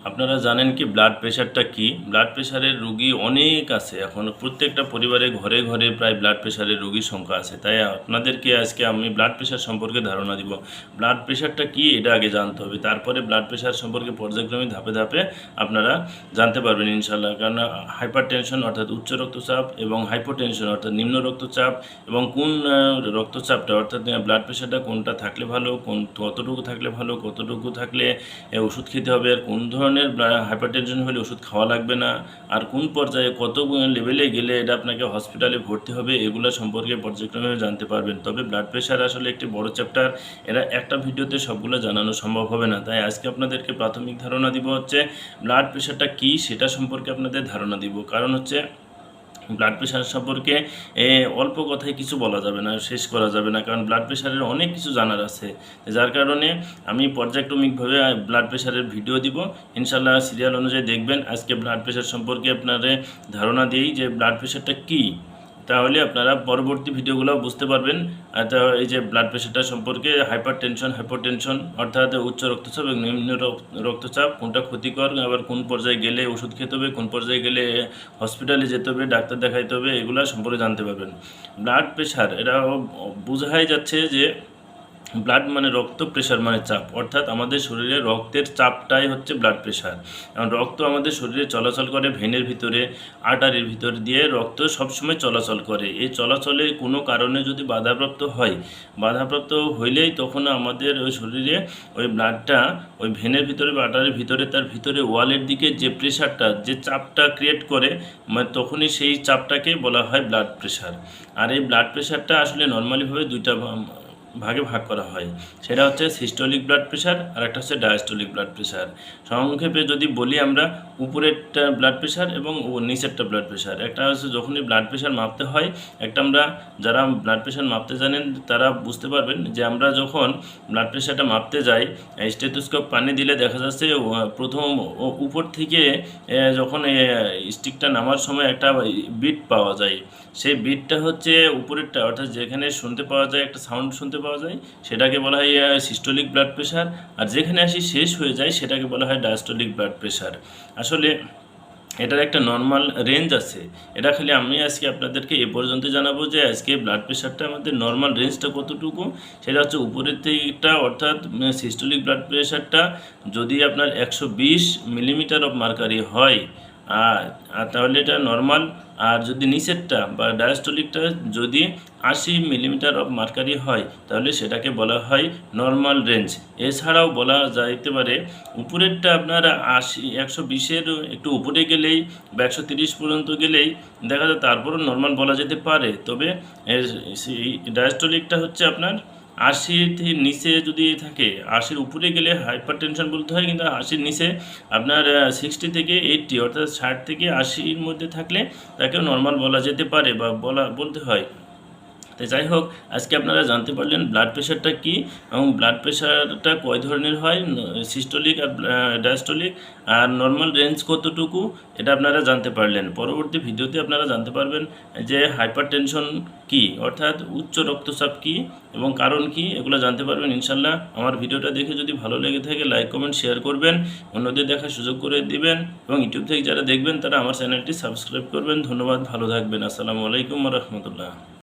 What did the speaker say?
আপনারা জানেন কি ব্লাড প্রেশারটা কি? ব্লাড প্রেশারের রোগী অনেক আছে। এখন প্রত্যেকটা পরিবারে ঘরে ঘরে প্রায় ব্লাড প্রেশারের রোগীর সংখ্যা আছে। তাই আপনাদেরকে আজকে আমি ব্লাড প্রেশার সম্পর্কে ধারণা দিব। ব্লাড প্রেশারটা কি এটা আগে জানতে হবে। তারপরে ব্লাড প্রেশার সম্পর্কে পর্যায়ক্রমে ধাপে ধাপে আপনারা জানতে পারবেন ইনশাআল্লাহ। কারণ হাইপারটেনশন অর্থাৎ উচ্চ রক্তচাপ এবং হাইপোটেনশন অর্থাৎ নিম্ন রক্তচাপ এবং কোন রক্তচাপটা অর্থাৎ ব্লাড প্রেশারটা কোনটা থাকলে ভালো, কতটুকু থাকলে ভালো, কতটুকু থাকলে ওষুধ খেতে হবে, আর কোন ধরনের হাইপারটেনশন হলে ওষুধ খাওয়া লাগবে না, আর কোন পর্যায়ে কত লেভেলে গেলে এটা আপনাকে হসপিটালে ভর্তি হবে, এগুলো সম্পর্কে পর্যায়ক্রমে জানতে পারবেন। তবে ব্লাড প্রেশার আসলে একটি বড় চ্যাপ্টার, এরা একটা ভিডিওতে সবগুলো জানানো সম্ভব হবে না। তাই আজকে আপনাদেরকে প্রাথমিক ধারণা দিব হচ্ছে ব্লাড প্রেশারটা কী সেটা সম্পর্কে আপনাদের ধারণা দিব। কারণ হচ্ছে ব্লাড প্রেশার সম্পর্কে অল্প কথায় কিছু বলা যাবে না, শেষ করা যাবে না, কারণ ব্লাড প্রেশারের অনেক কিছু জানার আছে। যার কারণে আমি পর্যায়ক্রমিকভাবে ব্লাড প্রেশারের ভিডিও দিব ইনশাল্লাহ, সিরিয়াল অনুযায়ী দেখবেন। আজকে ব্লাড প্রেশার সম্পর্কে আপনাদের ধারণা দিই যে ব্লাড প্রেশারটা কী, তাহলে আপনারা পরবর্তী ভিডিওগুলো বুঝতে পারবেন। এই যে ব্লাড প্রেশারটা সম্পর্কে হাইপারটেনশন, হাইপোটেনশন অর্থাৎ উচ্চ রক্তচাপ এবং নিম্ন রক্তচাপ কোনটা ক্ষতিকর, আবার কোন পর্যায়ে গেলে ওষুধ খেতে হবে, কোন পর্যায়ে গেলে হসপিটালে যেতে হবে, ডাক্তার দেখাইতে হবে, এগুলো সম্পর্কে জানতে পারবেন। ব্লাড প্রেশার এটা বোঝাই যাচ্ছে যে ব্লাড মানে রক্ত, প্রেশার মানে চাপ, অর্থাৎ আমাদের শরীরে রক্তের চাপটাই হচ্ছে ব্লাড প্রেশার। কারণ রক্ত আমাদের শরীরে চলাচল করে ভেনের ভিতরে, আর্টারির ভিতর দিয়ে রক্ত সবসময় চলাচল করে। এই চলাচলে কোনো কারণে যদি বাধাপ্রাপ্ত হইলেই তখন আমাদের ওই শরীরে ওই ব্লাডটা ওই ভেনের ভিতরে বা আর্টারির ভিতরে তার ভিতরে ওয়ালের দিকে যে প্রেশারটা, যে চাপটা ক্রিয়েট করে, মানে তখনই সেই চাপটাকে বলা হয় ব্লাড প্রেশার। আর এই ব্লাড প্রেশারটা আসলে নর্মালিভাবে দুইটা ভাগে ভাগ করা হয়। সেটা হচ্ছে সিস্টোলিক ব্লাড প্রেশার আর একটা হচ্ছে ডায়াস্টোলিক ব্লাড প্রেশার। সংক্ষেপে যদি বলি আমরা, উপরেরটা ব্লাড প্রেশার এবং নিচেরটা ব্লাড প্রেশার। একটা হচ্ছে যখনই ব্লাড প্রেশার মাপতে হয়, একটা আমরা যারা ব্লাড প্রেশার মাপতে জানেন তারা বুঝতে পারবেন যে আমরা যখন ব্লাড প্রেশারটা মাপতে যাই, স্টেথোস্কোপ পানি দিলে দেখা যাচ্ছে প্রথম উপর থেকে যখন স্টিকটা নামার সময় একটা বিট পাওয়া যায়। সেই বিটটা হচ্ছে উপরেরটা, অর্থাৎ যেখানে শুনতে পাওয়া যায়, একটা সাউন্ড শুনতে পাওয়া যায়, সেটাকে বলা হয় সিস্টোলিক ব্লাড প্রেশার। আর যেখানে আসি শেষ হয়ে যায় সেটাকে বলা হয় ডায়াস্টোলিক ব্লাড প্রেশার। আসলে এটার একটা নর্মাল রেঞ্জ আছে। এটা খালি আমি আজকে আপনাদেরকে এ পর্যন্ত জানাবো যে আজকে ব্লাড প্রেশারটা আমাদের নর্মাল রেঞ্জটা কতটুকু। সেটা হচ্ছে উপরের দিকটা, অর্থাৎ সিস্টোলিক ব্লাড প্রেশারটা যদি আপনার 120 মিলিমিটার অফ মার্কারি হয় তাহলে এটা নর্মাল। আর যদি নিচেরটা বা ডায়াস্টোলিকটা যদি 80 মিলিমিটার অফ মার্কারি হয় তাহলে সেটাকে বলা হয় নর্মাল রেঞ্জ। এছাড়াও বলা যাইতে পারে উপরেরটা আপনার 120-এর একটু উপরে গেলেই বা 130 পর্যন্ত গেলেই দেখা যায় তারপরও নর্মাল বলা যেতে পারে। তবে ডায়াস্টোলিকটা হচ্ছে আপনার 80-র নিচে যদি থাকে, 80-র উপরে গেলে হাইপার টেনশন বলতে হয়, কিন্তু 80-র নিচে আপনার 60 থেকে 80 অর্থাৎ 60 থেকে 80-র মধ্যে থাকলে তাকেও নর্মাল বলা যেতে পারে বা বলতে হয়। তো যাই হোক, আজকে আপনারা জানতে পারলেন ব্লাড প্রেশারটা কী এবং ব্লাড প্রেশারটা কয় ধরনের হয়, সিস্টোলিক আর ডায়াস্টোলিক, আর নর্মাল রেঞ্জ কতটুকু, এটা আপনারা জানতে পারলেন। পরবর্তী ভিডিওতে আপনারা জানতে পারবেন যে হাইপার টেনশন কী, অর্থাৎ উচ্চ রক্তচাপ কী এবং কারণ কী, এগুলো জানতে পারবেন ইনশাল্লাহ। আমার ভিডিওটা দেখে যদি ভালো লেগে থাকে লাইক কমেন্ট শেয়ার করবেন, অন্যদের দেখার সুযোগ করে দিবেন, এবং ইউটিউব থেকে যারা দেখবেন তারা আমার চ্যানেলটি সাবস্ক্রাইব করবেন। ধন্যবাদ, ভালো থাকবেন। আসসালামু আলাইকুম ওয়া রাহমাতুল্লাহ।